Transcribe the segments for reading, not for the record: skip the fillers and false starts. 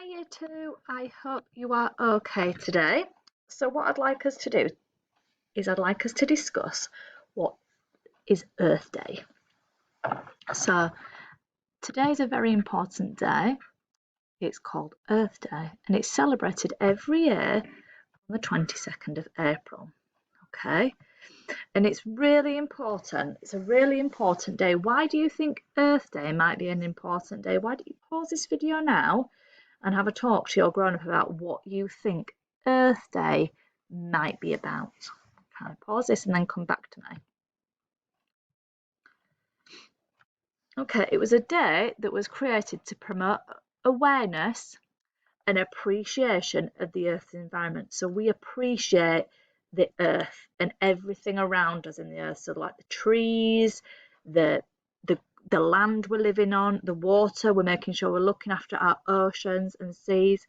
Hi, Year 2. I hope you are okay today. So, what I'd like us to do is I'd like us to discuss what is Earth Day. So, today is a very important day. It's called Earth Day and it's celebrated every year on the 22nd of April. Okay, and it's really important. It's a really important day. Why do you think Earth Day might be an important day? Why don't you pause this video now and have a talk to your grown up about what you think Earth Day might be about? Okay, pause this and then come back to me. Okay, it was a day that was created to promote awareness and appreciation of the Earth's environment. So we appreciate the Earth and everything around us in the Earth. So like the trees, the the the land we're living on, the water, we're making sure we're looking after our oceans and seas.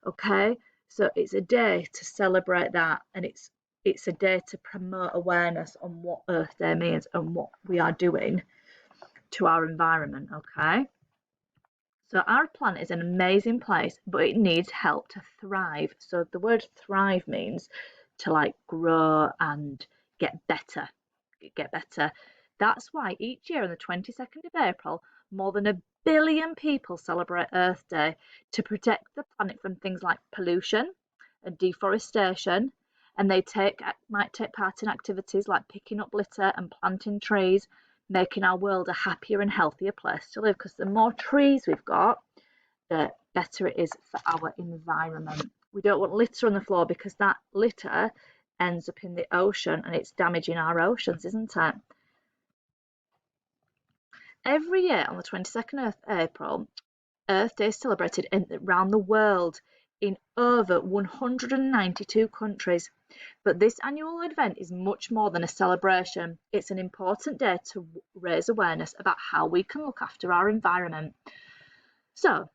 Okay, so it's a day to celebrate that, and it's a day to promote awareness on what Earth Day means and what we are doing to our environment. Okay, so our planet is an amazing place, but it needs help to thrive. So the word thrive means to like grow and get better, get better. That's why each year on the 22nd of April, more than 1 billion people celebrate Earth Day to protect the planet from things like pollution and deforestation. And they might take part in activities like picking up litter and planting trees, making our world a happier and healthier place to live. Because the more trees we've got, the better it is for our environment. We don't want litter on the floor because that litter ends up in the ocean and it's damaging our oceans, isn't it? Every year on the 22nd of April, Earth Day is celebrated around the world in over 192 countries. But this annual event is much more than a celebration. It's an important day to raise awareness about how we can look after our environment. So,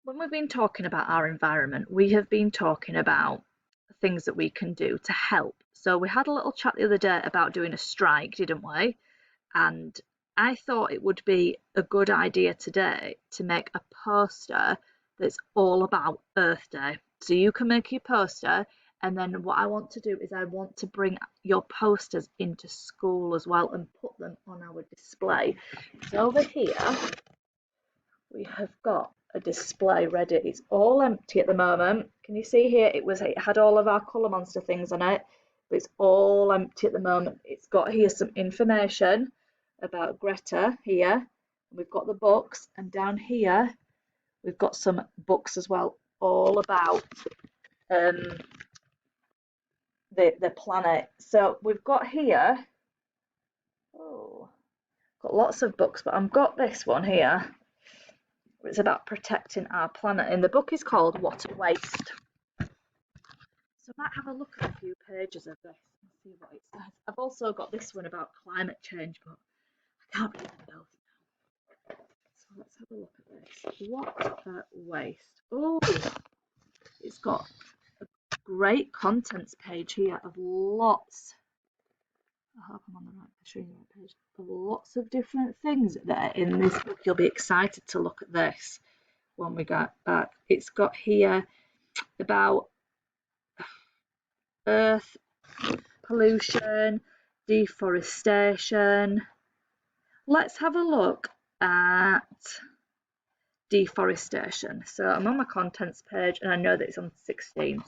when we've been talking about our environment, we have been talking about things that we can do to help. So, we had a little chat the other day about doing a strike, didn't we? And I thought it would be a good idea today to make a poster that's all about Earth Day. So you can make your poster, and then what I want to do is I want to bring your posters into school as well and put them on our display. So over here we have got a display ready. It's all empty at the moment. Can you see here? It had all of our Colour Monster things on it, but it's all empty at the moment. It's got here some information about Greta here. We've got the books, and down here we've got some books as well, all about the planet. So we've got here, got lots of books, but I've got this one here. It's about protecting our planet, and the book is called What a Waste. So I might have a look at a few pages of this and see what it says. I've also got this one about climate change, but I can't read them both now. So let's have a look at this. What a waste. Oh, it's got a great contents page here of lots. I hope I'm on the right page. Of lots of different things there in this book. You'll be excited to look at this when we get back. It's got here about earth pollution, deforestation. Let's have a look at deforestation. So I'm on my contents page and I know that it's on 16th.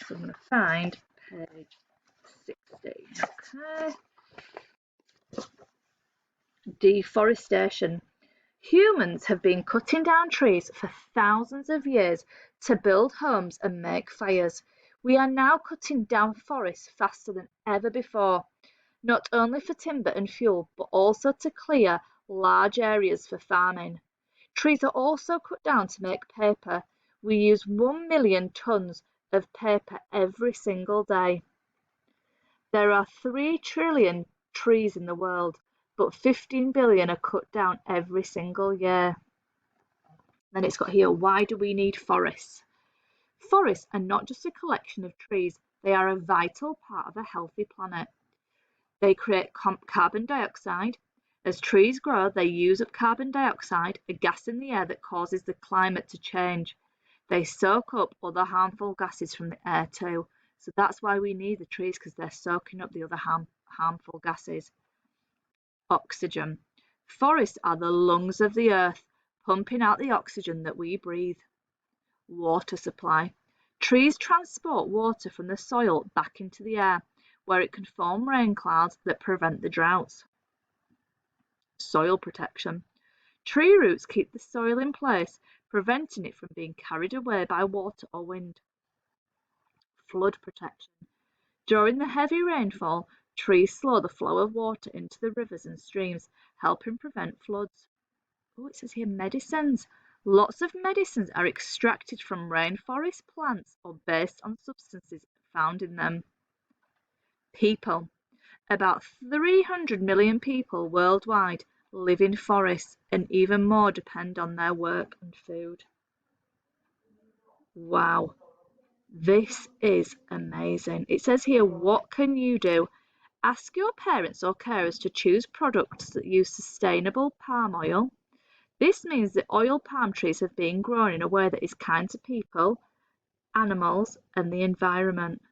So I'm going to find page 16. Okay. Deforestation. Humans have been cutting down trees for thousands of years to build homes and make fires. We are now cutting down forests faster than ever before, not only for timber and fuel, but also to clear large areas for farming. Trees are also cut down to make paper. We use 1 million tons of paper every single day. There are 3 trillion trees in the world, but 15 billion are cut down every single year. Then it's got here, why do we need forests? Forests are not just a collection of trees, they are a vital part of a healthy planet. They create carbon dioxide, As trees grow, they use up carbon dioxide, a gas in the air that causes the climate to change. They soak up other harmful gases from the air too. So that's why we need the trees, because they're soaking up the other harmful gases. Oxygen. Forests are the lungs of the earth, pumping out the oxygen that we breathe. Water supply. Trees transport water from the soil back into the air, where it can form rain clouds that prevent the droughts. Soil protection. Tree roots keep the soil in place, preventing it from being carried away by water or wind. Flood protection. During the heavy rainfall, trees slow the flow of water into the rivers and streams, helping prevent floods. Oh, it says here medicines. Lots of medicines are extracted from rainforest plants or based on substances found in them. People. About 300 million people worldwide live in forests, and even more depend on their work and food. Wow, this is amazing. It says here, what can you do? Ask your parents or carers to choose products that use sustainable palm oil. This means that oil palm trees have been grown in a way that is kind to people, animals, and the environment.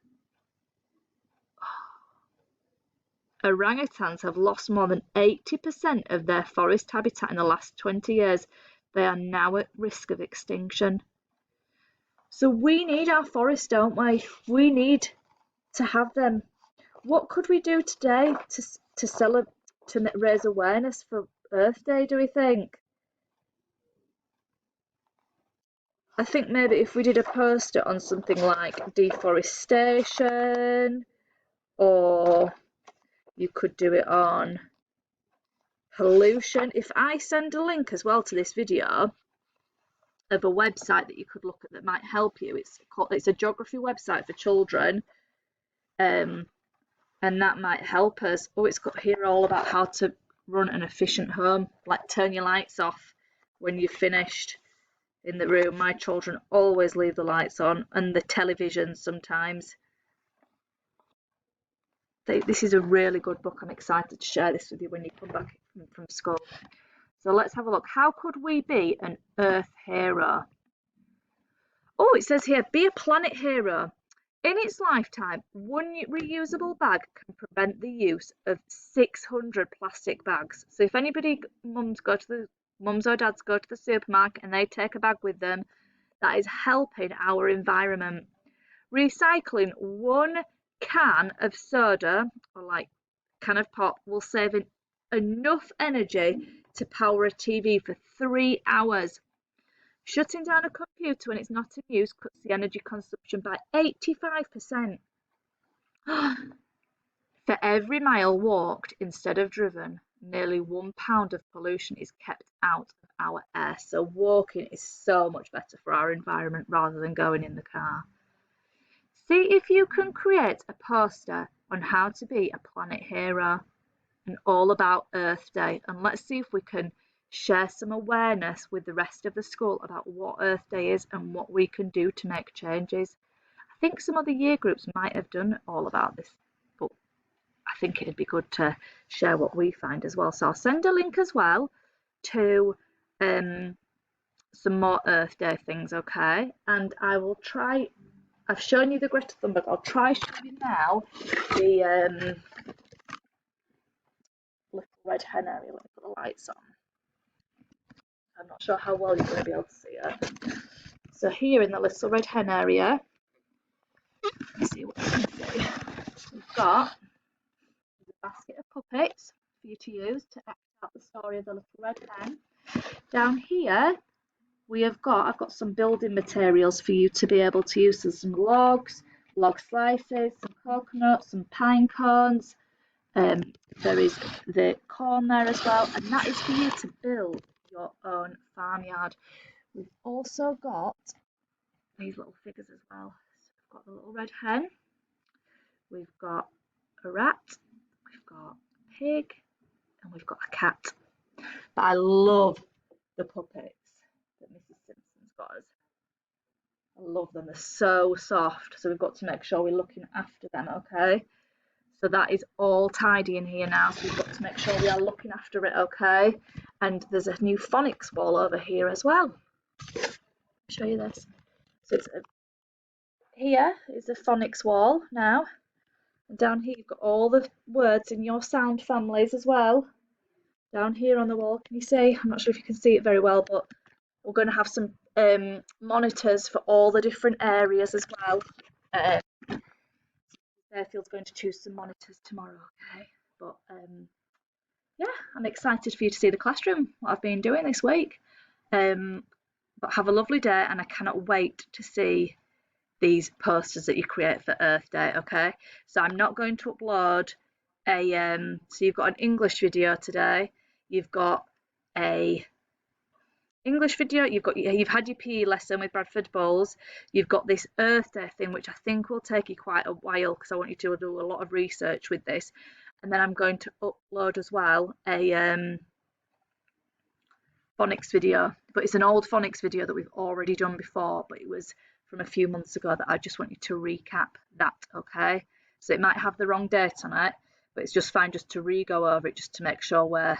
Orangutans have lost more than 80% of their forest habitat in the last 20 years. They are now at risk of extinction. So we need our forests, don't we? We need to have them. What could we do today to raise awareness for Earth Day, do we think? I think maybe if we did a poster on something like deforestation, or you could do it on pollution. If I send a link as well to this video of a website that you could look at that might help you, it's a geography website for children, and that might help us. Oh, it's got here all about how to run an efficient home, like turn your lights off when you've finished in the room. My children always leave the lights on, and the television sometimes. This is a really good book. I'm excited to share this with you when you come back from school. So let's have a look. How could we be an Earth hero? Oh, it says here, be a planet hero. In its lifetime, one reusable bag can prevent the use of 600 plastic bags. So if anybody, mums or dads go to the supermarket and they take a bag with them, that is helping our environment. Recycling one can of soda, or like can of pop, will save enough energy to power a TV for 3 hours. Shutting down a computer when it's not in use cuts the energy consumption by 85%. For every mile walked instead of driven, nearly 1 pound of pollution is kept out of our air. So walking is so much better for our environment rather than going in the car. See if you can create a poster on how to be a planet hero and all about Earth Day, and let's see if we can share some awareness with the rest of the school about what Earth Day is and what we can do to make changes. I think some other year groups might have done all about this, but I think it'd be good to share what we find as well. So I'll send a link as well to some more Earth Day things, okay? And I will try. I've shown you the Greta Thunberg. I'll try showing you now the Little Red Hen area. Let me put the lights on. I'm not sure how well you're going to be able to see it. So here in the Little Red Hen area, let's see what you can see. We've got a basket of puppets for you to use to act out the story of the Little Red Hen. Down here, I've got some building materials for you to be able to use. So some logs, log slices, some coconuts, some pine cones. There is the corn there as well, and that is for you to build your own farmyard. We've also got these little figures as well. So we've got the little red hen, we've got a rat, we've got a pig, and we've got a cat. But I love the puppets that Mrs. Simpson's got us. I love them, they're so soft, so we've got to make sure we're looking after them, okay? So that is all tidy in here now. So we've got to make sure we are looking after it, okay? And there's a new phonics wall over here as well. I'll show you this. So here is the phonics wall now. And down here you've got all the words in your sound families as well. Down here on the wall, can you see? I'm not sure if you can see it very well, but we're going to have some monitors for all the different areas as well. Fairfield's going to choose some monitors tomorrow, okay? But yeah, I'm excited for you to see the classroom, what I've been doing this week. But have a lovely day, and I cannot wait to see these posters that you create for Earth Day, okay? So I'm not going to upload so you've got an English video today, you've got a English video, you've had your PE lesson with Bradford Bulls, you've got this Earth Day thing, which I think will take you quite a while because I want you to do a lot of research with this, and then I'm going to upload as well a phonics video, but it's an old phonics video that we've already done before, but it was from a few months ago that I just want you to recap that, okay? So it might have the wrong date on it, but it's just fine just to re-go over it just to make sure we're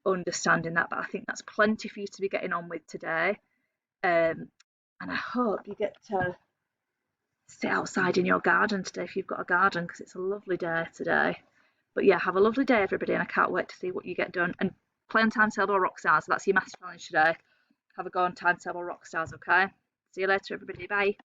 understanding that. But I think that's plenty for you to be getting on with today. And I hope you get to stay outside in your garden today if you've got a garden, because it's a lovely day today. But yeah, have a lovely day, everybody, and I can't wait to see what you get done. And play on Time Table Rockstars. So that's your maths challenge today. Have a go on Time Table Rockstars, okay? See you later, everybody. Bye.